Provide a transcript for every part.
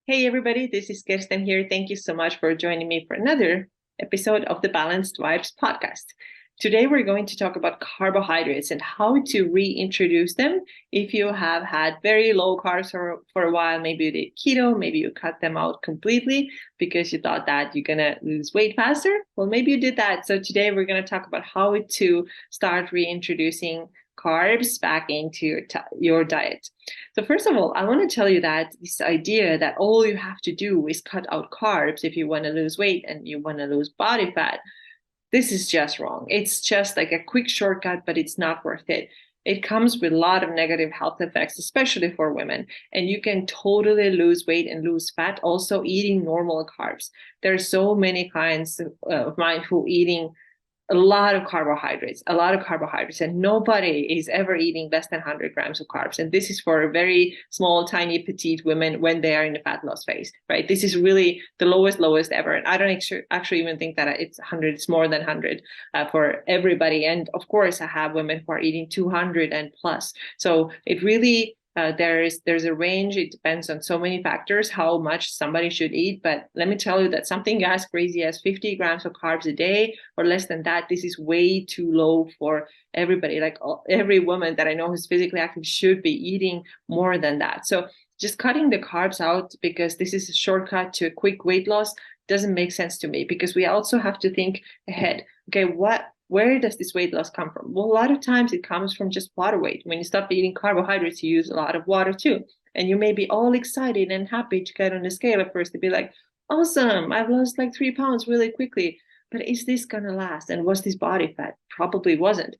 Hey everybody, this is Kirsten here. Thank you so much for joining me for another episode of the Balanced Vibes podcast. Today we're going to talk about carbohydrates and how to reintroduce them if you have had very low carbs for a while. Maybe you did keto, maybe you cut them out completely because you thought that you're going to lose weight faster. Well, maybe you did that. So today we're going to talk about how to start reintroducing carbs back into your diet. So first of all, I want to tell you that this idea that all you have to do is cut out carbs if you want to lose weight and you want to lose body fat, this is just wrong. It's just like a quick shortcut, but it's not worth it. It comes with a lot of negative health effects, especially for women. And you can totally lose weight and lose fat also eating normal carbs. There are so many clients of mine who eating a lot of carbohydrates, and nobody is ever eating less than 100 grams of carbs. And this is for very small, tiny, petite women when they are in the fat loss phase, right? This is really the lowest ever. And I don't actually even think that it's 100, it's more than 100 for everybody. And of course, I have women who are eating 200 and plus. So it really there's a range. It depends on so many factors how much somebody should eat. But let me tell you that something as crazy as 50 grams of carbs a day or less than that, this is way too low for everybody. Like every woman that I know who's physically active should be eating more than that. So just cutting the carbs out because this is a shortcut to a quick weight loss doesn't make sense to me, because we also have to think ahead. Okay, where does this weight loss come from? Well, a lot of times it comes from just water weight. When you stop eating carbohydrates, you use a lot of water too. And you may be all excited and happy to get on the scale at first to be like, awesome, I've lost like 3 pounds really quickly. But is this going to last? And was this body fat? Probably wasn't.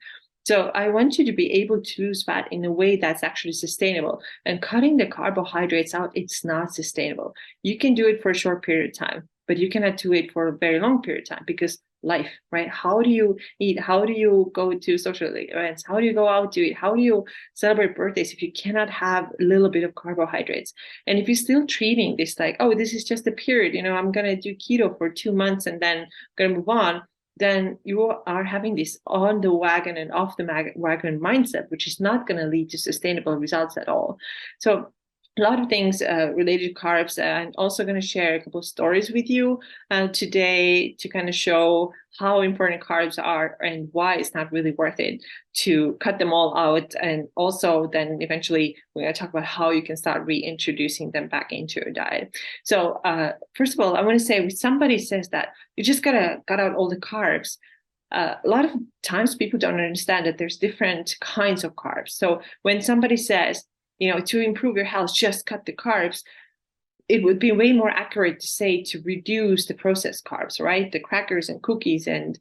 So I want you to be able to lose fat in a way that's actually sustainable. And cutting the carbohydrates out, it's not sustainable. You can do it for a short period of time, but you cannot do it for a very long period of time because life, right? How do you eat? How do you go to social events? How do you go out to eat? How do you celebrate birthdays if you cannot have a little bit of carbohydrates? And if you're still treating this like, oh, this is just a period, I'm going to do keto for 2 months and then I'm going to move on, then you are having this on the wagon and off the wagon mindset, which is not going to lead to sustainable results at all. So a lot of things related to carbs. I'm also going to share a couple of stories with you today to kind of show how important carbs are and why it's not really worth it to cut them all out. And also then eventually we're going to talk about how you can start reintroducing them back into your diet. So first of all, I want to say when somebody says that you just got to cut out all the carbs, a lot of times people don't understand that there's different kinds of carbs. So when somebody says, to improve your health, just cut the carbs, it would be way more accurate to say to reduce the processed carbs, right? The crackers and cookies and,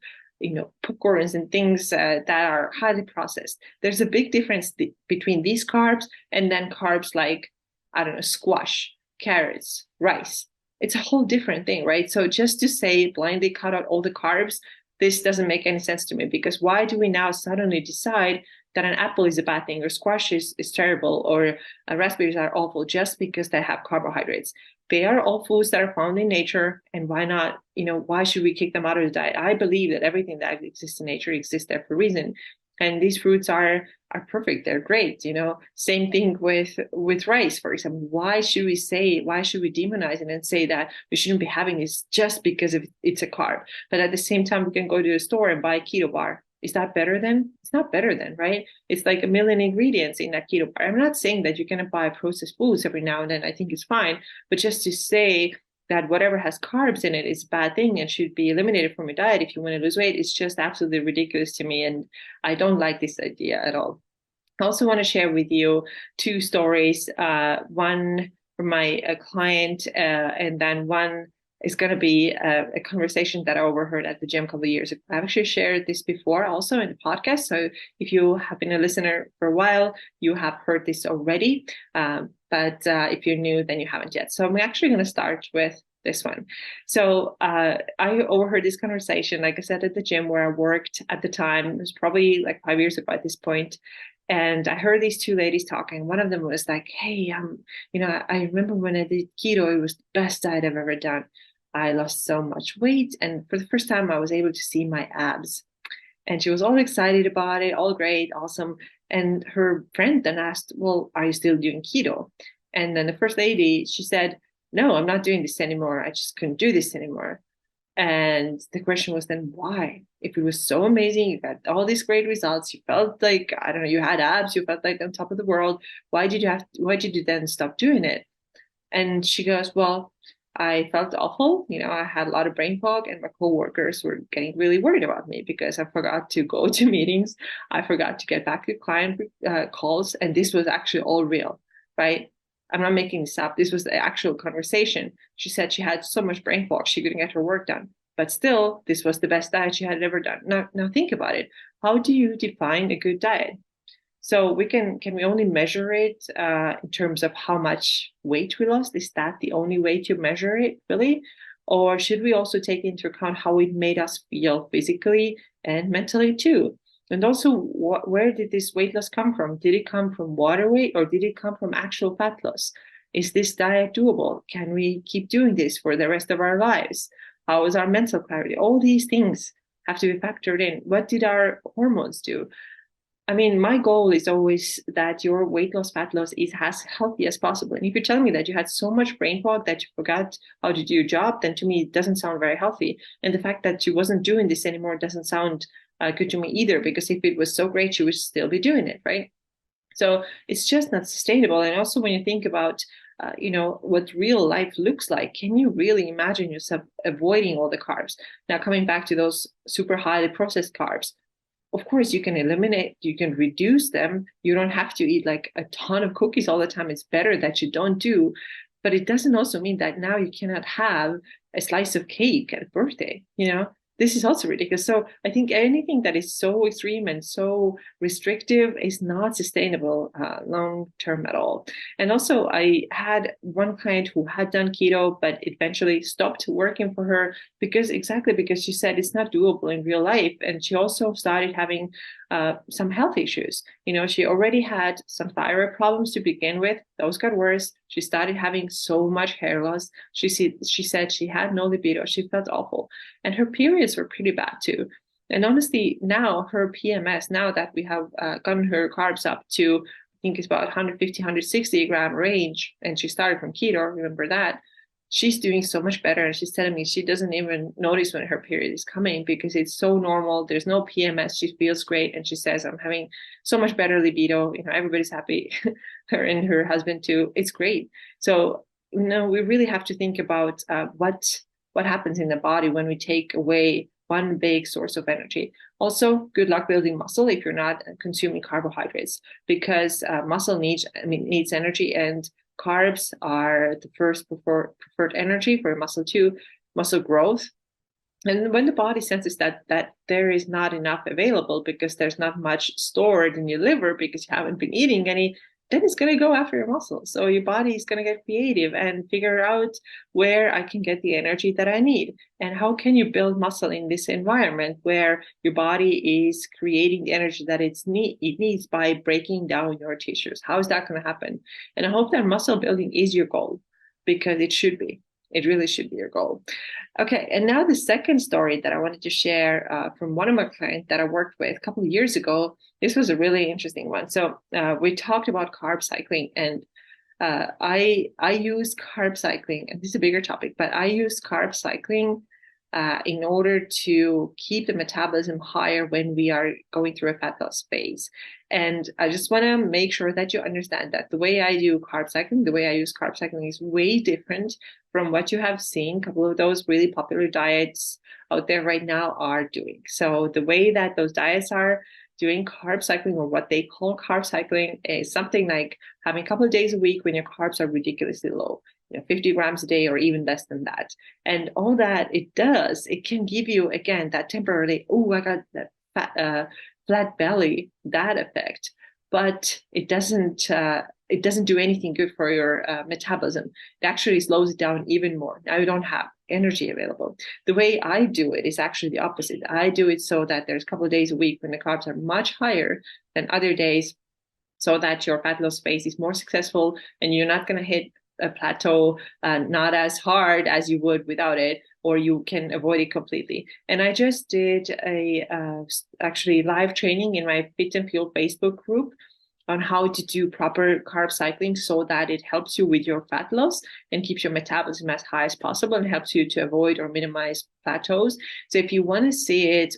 popcorns and things that are highly processed. There's a big difference between these carbs and then carbs like, I don't know, squash, carrots, rice. It's a whole different thing, right? So just to say blindly cut out all the carbs, this doesn't make any sense to me, because why do we now suddenly decide that an apple is a bad thing or squash is terrible or raspberries are awful just because they have carbohydrates? They are all foods that are found in nature, and why not, why should we kick them out of the diet? I believe that everything that exists in nature exists there for a reason. And these fruits are perfect. They're great. Same thing with rice, for example. Why should we demonize it and say that we shouldn't be having this just because it's a carb? But at the same time, we can go to the store and buy a keto bar. Is that better than? It's not better than, right? It's like a million ingredients in that keto bar. I'm not saying that you're going to buy processed foods every now and then. I think it's fine. But just to say that whatever has carbs in it is a bad thing and should be eliminated from your diet if you want to lose weight, it's just absolutely ridiculous to me. And I don't like this idea at all. I also want to share with you two stories, one from my client, and then one is going to be a conversation that I overheard at the gym a couple of years ago. I've actually shared this before also in the podcast. So if you have been a listener for a while, you have heard this already. But if you're new, then you haven't yet. So I'm actually going to start with this one. So I overheard this conversation, like I said, at the gym where I worked at the time. It was probably like 5 years ago at this point. And I heard these two ladies talking. One of them was like, hey, I remember when I did keto, it was the best diet I've ever done. I lost so much weight. And for the first time, I was able to see my abs. And she was all excited about it, all great, awesome. And her friend then asked, well, are you still doing keto? And then the first lady, she said, no, I'm not doing this anymore. I just couldn't do this anymore. And the question was then why? If it was so amazing, you got all these great results, you felt like, I don't know, you had abs, you felt like on top of the world. Why did you then stop doing it? And she goes, well, I felt awful. I had a lot of brain fog, and my coworkers were getting really worried about me because I forgot to go to meetings. I forgot to get back to client calls. And this was actually all real, right? I'm not making this up. This was the actual conversation. She said she had so much brain fog, she couldn't get her work done. But still, this was the best diet she had ever done. Now think about it. How do you define a good diet? So can we only measure it in terms of how much weight we lost? Is that the only way to measure it, really? Or should we also take into account how it made us feel physically and mentally too? And also, where did this weight loss come from? Did it come from water weight, or did it come from actual fat loss? Is this diet doable? Can we keep doing this for the rest of our lives? How is our mental clarity? All these things have to be factored in. What did our hormones do? I mean, my goal is always that your weight loss, fat loss is as healthy as possible. And if you're telling me that you had so much brain fog that you forgot how to do your job, then to me, it doesn't sound very healthy. And the fact that you wasn't doing this anymore doesn't sound good to me either, because if it was so great, you would still be doing it, right? So it's just not sustainable. And also, when you think about what real life looks like, can you really imagine yourself avoiding all the carbs? Now, coming back to those super highly processed carbs, of course, you can eliminate, you can reduce them. You don't have to eat like a ton of cookies all the time. It's better that you don't do. But it doesn't also mean that now you cannot have a slice of cake at a birthday. This is also ridiculous. So I think anything that is so extreme and so restrictive is not sustainable long term at all. And also, I had one client who had done keto, but eventually stopped working for her because she said it's not doable in real life. And she also started having some health issues. She already had some thyroid problems to begin with. Those got worse. She started having so much hair loss. She said she had no libido. She felt awful. And her periods were pretty bad too. And honestly, now her PMS, now that we have gotten her carbs up to, I think it's about 150, 160 gram range, and she started from keto, remember that, she's doing so much better. And she's telling me she doesn't even notice when her period is coming because it's so normal. There's no PMS. She feels great. And she says, I'm having so much better libido. Everybody's happy, her and her husband too. It's great. So, we really have to think about what happens in the body when we take away one big source of energy. Also, good luck building muscle if you're not consuming carbohydrates, because muscle needs energy, and carbs are the first preferred energy for muscle growth. And when the body senses that there is not enough available because there's not much stored in your liver because you haven't been eating any, then it's going to go after your muscles. So your body is going to get creative and figure out where I can get the energy that I need. And how can you build muscle in this environment where your body is creating the energy that it needs by breaking down your tissues? How is that going to happen? And I hope that muscle building is your goal, because it should be. It really should be your goal. Okay, and now the second story that I wanted to share from one of my clients that I worked with a couple of years ago. This was a really interesting one. So we talked about carb cycling, and I use carb cycling, and this is a bigger topic, but I use carb cycling in order to keep the metabolism higher when we are going through a fat loss phase. And I just want to make sure that you understand that the way I do carb cycling, the way I use carb cycling is way different from what you have seen. A couple of those really popular diets out there right now are doing. So the way that those diets are doing carb cycling, or what they call carb cycling, is something like having a couple of days a week when your carbs are ridiculously low, 50 grams a day or even less than that. And all that it does, it can give you, again, that temporarily, I got that flat belly, that effect. But it doesn't do anything good for your metabolism. It actually slows it down even more. Now you don't have energy available. The way I do it is actually the opposite. I do it so that there's a couple of days a week when the carbs are much higher than other days, so that your fat loss phase is more successful and you're not going to hit a plateau not as hard as you would without it, or you can avoid it completely. And I just did a actually live training in my Fit and Fuel Facebook group on how to do proper carb cycling so that it helps you with your fat loss and keeps your metabolism as high as possible and helps you to avoid or minimize plateaus. So if you want to see it,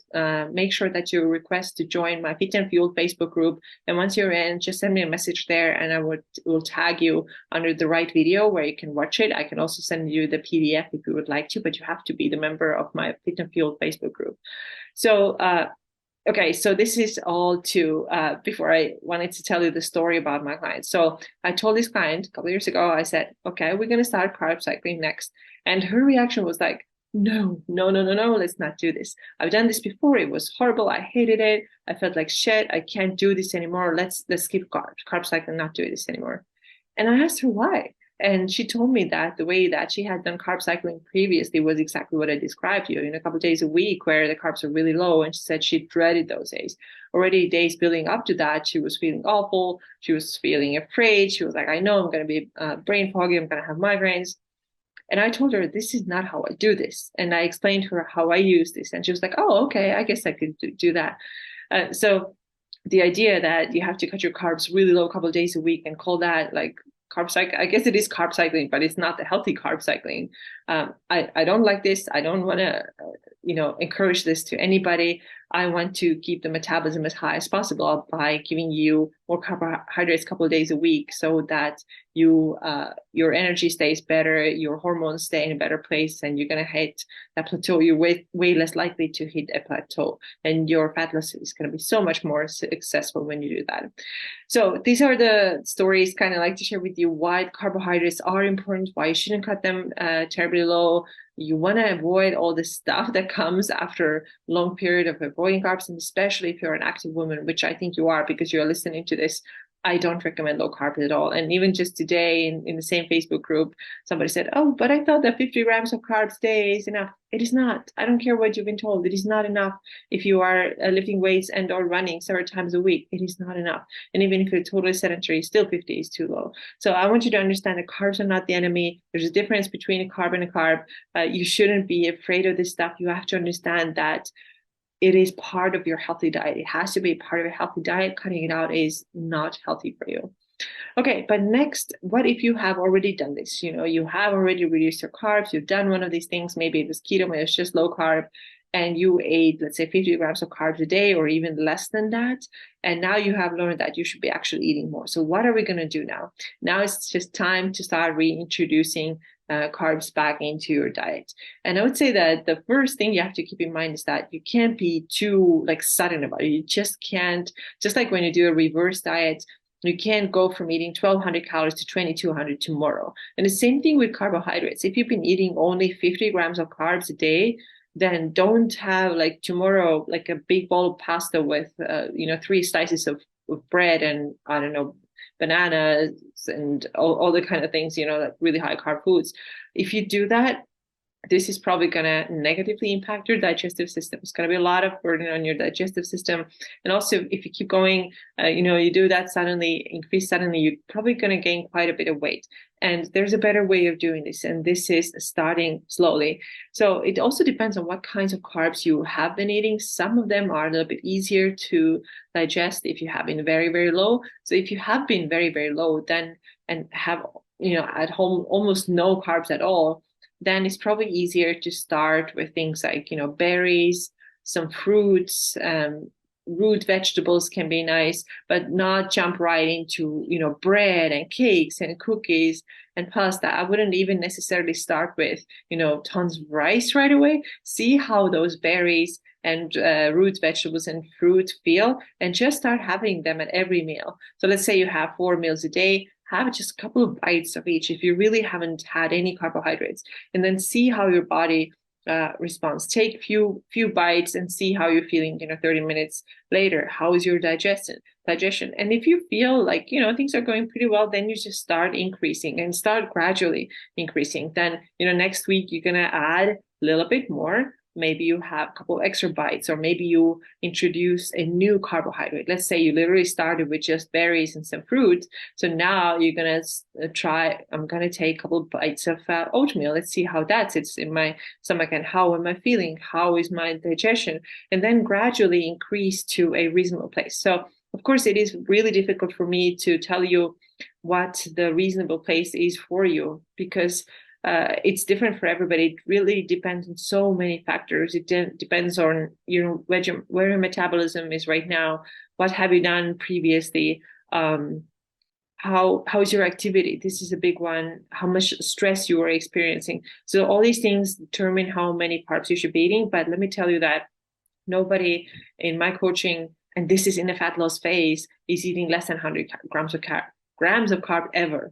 make sure that you request to join my Fit and Fuel Facebook group. And once you're in, just send me a message there and I will tag you under the right video where you can watch it. I can also send you the PDF if you would like to, but you have to be the member of my Fit and Fuel Facebook group. So okay, so this is all to, before I wanted to tell you the story about my client. So I told this client a couple of years ago, I said, okay, we're going to start carb cycling next. And her reaction was like, no, let's not do this. I've done this before. It was horrible. I hated it. I felt like shit. I can't do this anymore. Let's skip carb cycling, not do this anymore. And I asked her why. And she told me that the way that she had done carb cycling previously was exactly what I described to you, in a couple of days a week where the carbs are really low. And she said she dreaded those days. Already days building up to that, she was feeling awful. She was feeling afraid. She was like, I know I'm going to be brain foggy. I'm going to have migraines. And I told her, this is not how I do this. And I explained to her how I use this. And she was like, oh, okay, I guess I could do that. So the idea that you have to cut your carbs really low a couple of days a week and call that like carb cycling, I guess it is carb cycling, but it's not the healthy carb cycling. I don't like this. I don't want to, encourage this to anybody. I want to keep the metabolism as high as possible by giving you more carbohydrates a couple of days a week so that your energy stays better, your hormones stay in a better place, and you're going to hit that plateau. You're way less likely to hit a plateau, and your fat loss is going to be so much more successful when you do that. So these are the stories kind of like to share with you why carbohydrates are important, why you shouldn't cut them terribly low. You want to avoid all the stuff that comes after a long period of avoiding carbs, and especially if you're an active woman, which I think you are because you're listening to this. I don't recommend low carb at all. And even just today in the same Facebook group, somebody said, oh, but I thought that 50 grams of carbs a day is enough. It is not. I don't care what you've been told. It is not enough. If you are lifting weights and or running several times a week, it is not enough. And even if you're totally sedentary, still 50 is too low. So I want you to understand that carbs are not the enemy. There's a difference between a carb and a carb. You shouldn't be afraid of this stuff. You have to understand that it is part of your healthy diet. It has to be part of a healthy diet. Cutting it out is not healthy for you. Okay, but next, what if you have already done this? You have already reduced your carbs. You've done one of these things. Maybe it was keto, maybe it's just low carb, and you ate, let's say, 50 grams of carbs a day or even less than that. And now you have learned that you should be actually eating more. So what are we going to do now? Now it's just time to start reintroducing carbs back into your diet. And I would say that the first thing you have to keep in mind is that you can't be too sudden about it. You just can't, just like when you do a reverse diet, you can't go from eating 1,200 calories to 2,200 tomorrow. And the same thing with carbohydrates. If you've been eating only 50 grams of carbs a day, then don't have tomorrow a big bowl of pasta with 3 slices of bread and I don't know, bananas and all the kind of things, really high carb foods. If you do that, this is probably going to negatively impact your digestive system. It's going to be a lot of burden on your digestive system. And also, if you keep going, you do that increase suddenly, you're probably going to gain quite a bit of weight. And there's a better way of doing this. And this is starting slowly. So it also depends on what kinds of carbs you have been eating. Some of them are a little bit easier to digest if you have been very, very low. So if you have been very, very low, then and have, at home almost no carbs at all, then it's probably easier to start with things like, berries, some fruits, root vegetables can be nice, but not jump right into, bread and cakes and cookies and pasta. I wouldn't even necessarily start with, tons of rice right away. See how those berries and root vegetables and fruit feel, and just start having them at every meal. So let's say you have 4 meals a day, have just a couple of bites of each if you really haven't had any carbohydrates, and then see how your body responds. Take few bites and see how you're feeling 30 minutes later. How is your digestion? And if you feel like things are going pretty well, then you just start increasing and start gradually increasing. Then next week you're going to add a little bit more. Maybe you have a couple extra bites, or maybe you introduce a new carbohydrate. Let's say you literally started with just berries and some fruit. So now you're going to try, I'm going to take a couple of bites of oatmeal. Let's see how that sits in my stomach and how am I feeling? How is my digestion? And then gradually increase to a reasonable place. So Of course, it is really difficult for me to tell you what the reasonable place is for you, because it's different for everybody. It really depends on so many factors. It depends on, where your metabolism is right now, what have you done previously, how's your activity. This is a big one. How much stress you are experiencing. So all these things determine how many carbs you should be eating. But let me tell you that nobody in my coaching, and this is in the fat loss phase, is eating less than 100 grams of carb ever.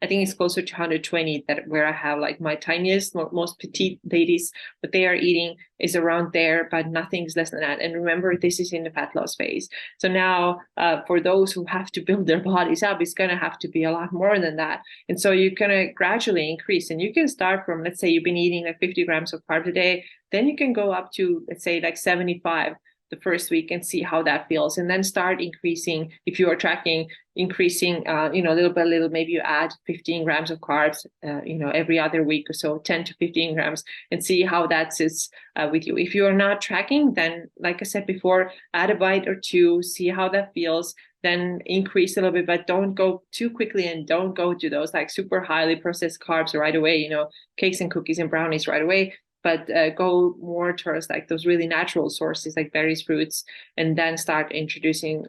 I think it's closer to 120, that where I have like my tiniest, most petite ladies, what they are eating is around there, but nothing's less than that. And remember, this is in the fat loss phase. So now for those who have to build their bodies up, it's going to have to be a lot more than that. And so you're going to gradually increase, and you can start from, let's say you've been eating like 50 grams of carbs a day, then you can go up to, let's say, like 75 the first week and see how that feels, and then start increasing. If you are tracking, increasing little by little, maybe you add 15 grams of carbs every other week or so, 10 to 15 grams, and see how that sits with you. If you are not tracking, then like I said before, add a bite or two, see how that feels, then increase a little bit, but don't go too quickly, and don't go to those like super highly processed carbs right away, cakes and cookies and brownies right away. But go more towards like those really natural sources like berries, fruits, and then start introducing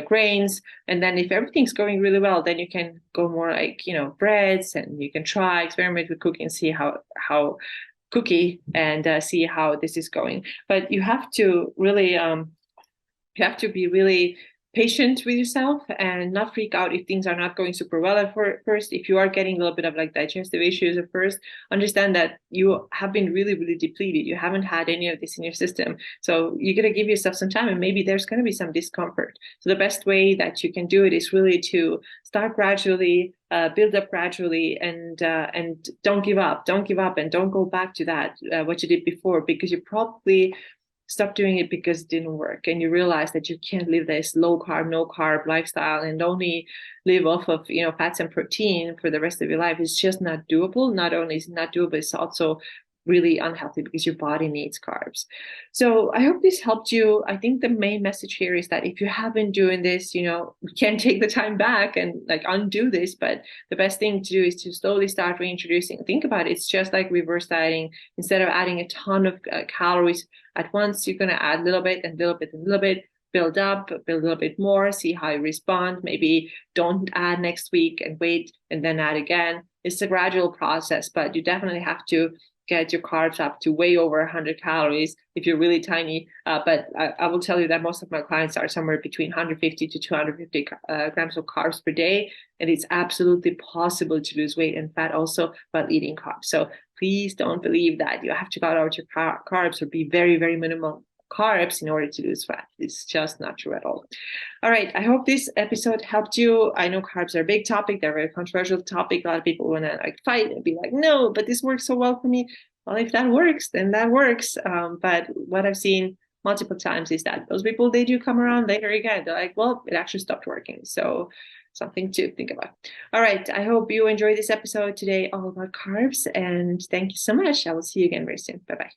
grains. And then if everything's going really well, then you can go more like breads, and you can try experiment with cooking and see how cookie, and see how this is going. But you have to really be really patient with yourself and not freak out if things are not going super well at first. If you are getting a little bit of like digestive issues at first, understand that you have been really, really depleted. You haven't had any of this in your system. So you're going to give yourself some time, and maybe there's going to be some discomfort. So the best way that you can do it is really to start gradually, build up gradually, and don't give up, and don't go back to that, what you did before, because you probably stop doing it because it didn't work, and you realize that you can't live this low carb, no carb lifestyle and only live off of fats and protein for the rest of your life. It's just not doable. Not only is it not doable, it's also really unhealthy because your body needs carbs. So I hope this helped you. I think the main message here is that if you have been doing this, we can take the time back and like undo this, but the best thing to do is to slowly start reintroducing. Think about it. It's just like reverse dieting. Instead of adding a ton of calories at once, you're going to add a little bit and little bit and little bit, build up, build a little bit more, see how you respond. Maybe don't add next week and wait and then add again. It's a gradual process, but you definitely have to get your carbs up to way over 100 calories if you're really tiny. But I will tell you that most of my clients are somewhere between 150 to 250 grams of carbs per day. And it's absolutely possible to lose weight and fat also while eating carbs. So please don't believe that you have to cut out your carbs or be very, very minimal carbs in order to lose fat. It's just not true at all. All right. I hope this episode helped you. I know carbs are a big topic. They're a very controversial topic. A lot of people want to like fight and be like, no, but this works so well for me. Well, if that works, then that works. But what I've seen multiple times is that those people, they do come around later again. They're like, well, it actually stopped working. So something to think about. All right. I hope you enjoyed this episode today all about carbs. And thank you so much. I will see you again very soon. Bye-bye.